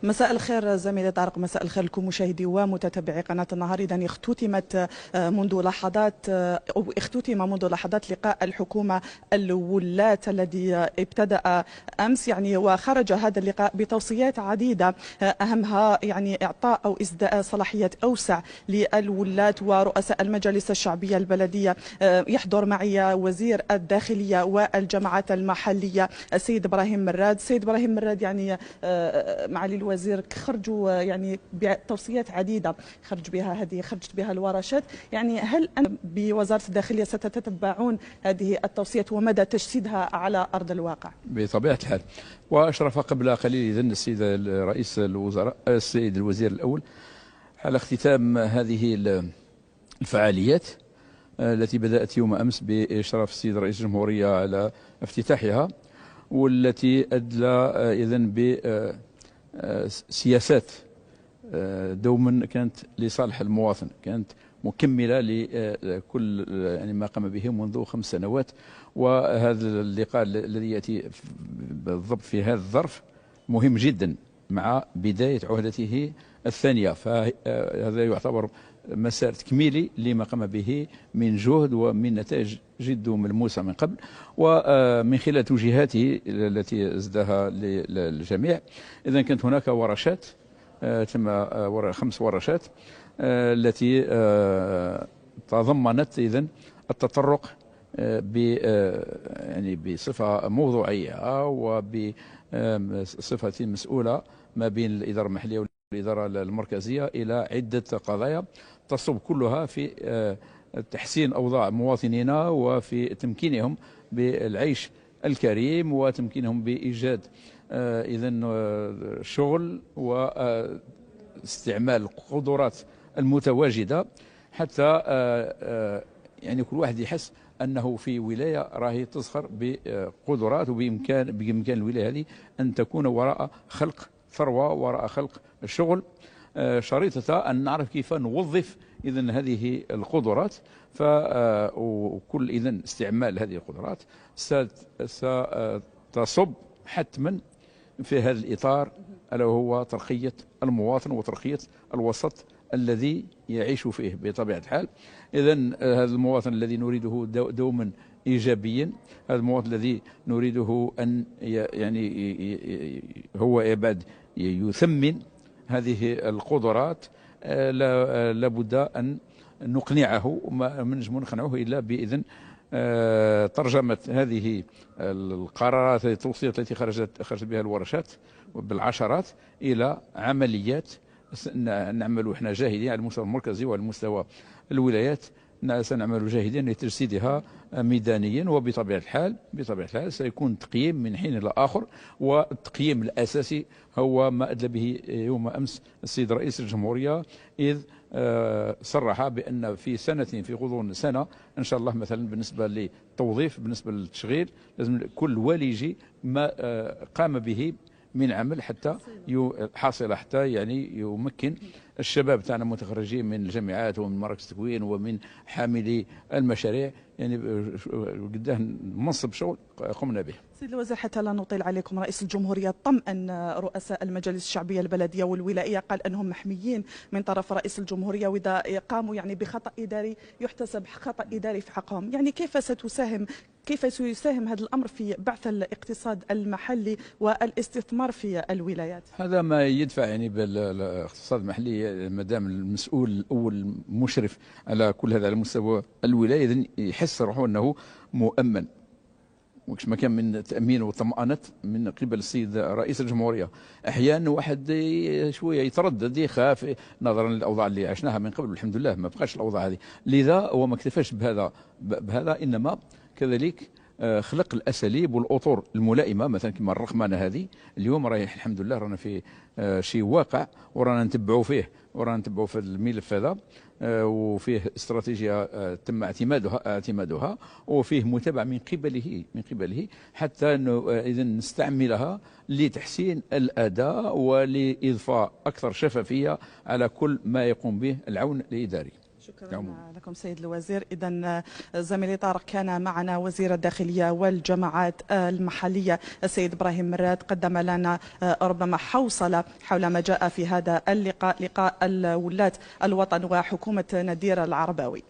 مساء الخير زميلي طارق، مساء الخير لكم مشاهدي ومتتبعي قناة النهار. إذا اختتم منذ لحظات لقاء الحكومة الولاة الذي ابتدأ أمس، وخرج هذا اللقاء بتوصيات عديدة، أهمها إعطاء أو إسداء صلاحيات أوسع للولاة ورؤساء المجالس الشعبية البلدية. يحضر معي وزير الداخلية والجماعات المحلية السيد إبراهيم مراد. سيد إبراهيم مراد، معالي الوزير خرجوا بتوصيات عديدة خرجت بها الورشات. هل أنتم بوزارة الداخلية ستتبعون هذه التوصيات ومدى تجسيدها على أرض الواقع؟ بطبيعة الحال. وأشرف قبل قليل إذن السيد رئيس الوزراء السيد الوزير الأول على اختتام هذه الفعاليات التي بدأت يوم أمس بإشراف السيد رئيس الجمهورية على افتتاحها، والتي أدلى إذن بسياسات دوما كانت لصالح المواطن، كانت مكملة لكل ما قام به منذ 5 سنوات. وهذا اللقاء الذي يأتي بالضبط في هذا الظرف مهم جدا مع بداية عهدته الثانية، فهذا يعتبر مسار تكميلي لما قام به من جهد ومن نتائج جد ملموسة من قبل، ومن خلال توجيهاته التي أسداها للجميع. إذن كانت هناك ورشات، تم 5 ورشات التي تضمنت إذن التطرق بصفة موضوعية وبصفة مسؤولة ما بين الإدارة المحلية والإدارة المركزية إلى عدة قضايا تصب كلها في تحسين أوضاع مواطنينا وفي تمكينهم بالعيش الكريم وتمكينهم بإيجاد إذن شغل واستعمال القدرات المتواجدة، حتى كل واحد يحس أنه في ولاية راهي تزخر بقدرات، بإمكان الولاية هذه أن تكون وراء خلق ثروة، وراء خلق الشغل، شريطة أن نعرف كيف نوظف إذن هذه القدرات. وكل إذن استعمال هذه القدرات ستصب حتما في هذا الإطار، ألا وهو ترقية المواطن وترقية الوسط الذي يعيش فيه بطبيعة الحال. إذن هذا المواطن الذي نريده دوما إيجابيا، هذا المواطن الذي نريده أن هو يبعد يثمن هذه القدرات، لابد أن نقنعه، وما نجم نقنعه إلا بإذن ترجمة هذه القرارات التوصيات التي خرجت بها الورشات بالعشرات إلى عمليات نعمل احنا جاهدين على المستوى المركزي وعلى مستوى الولايات، سنعمل جاهدين لتجسيدها ميدانيا. وبطبيعة الحال سيكون تقييم من حين إلى آخر، والتقييم الأساسي هو ما أدلى به يوم أمس السيد رئيس الجمهورية، إذ صرح بأن في غضون سنة إن شاء الله، مثلا بالنسبة للتوظيف، بالنسبة للتشغيل، لازم كل والي يجي ما قام به من عمل حتى يمكن الشباب تاعنا متخرجين من الجامعات ومن مراكز التكوين ومن حاملي المشاريع قداه منصب شغل قمنا به. سيد الوزير، حتى لا نطيل عليكم، رئيس الجمهورية طمأن رؤساء المجالس الشعبية البلدية والولائية، قال أنهم محميين من طرف رئيس الجمهورية، وإذا قاموا بخطأ إداري يحتسب خطأ إداري في حقهم. كيف سيساهم هذا الأمر في بعث الاقتصاد المحلي والاستثمار في الولايات؟ هذا ما يدفع بالاقتصاد المحلي، ما دام المسؤول الأول مشرف على كل هذا على مستوى الولاية، إذن يحس روحه أنه مؤمن، وكش ما كان من تأمين وطمأنة من قبل السيد رئيس الجمهورية. أحيانا واحد شوية يتردد، يخاف نظرا للأوضاع اللي عشناها من قبل، والحمد لله ما بقاش الأوضاع هذه. لذا هو ما اكتفاش بهذا، إنما كذلك خلق الأساليب والأطر الملائمة، مثلا كما الرقمنة هذه اليوم راهي الحمد لله رانا في شيء واقع، ورانا نتبعوا في الملف هذا، وفيه استراتيجية تم اعتمادها وفيه متابعة من قبله حتى إذا نستعملها لتحسين الأداء ولإضفاء أكثر شفافية على كل ما يقوم به العون الإداري. شكرا لكم سيد الوزير. إذا زميلي طارق، كان معنا وزير الداخلية والجماعات المحلية السيد إبراهيم مراد، قدم لنا ربما حوصلة حول ما جاء في هذا اللقاء، لقاء ولاة الوطن وحكومة نادير العرباوي.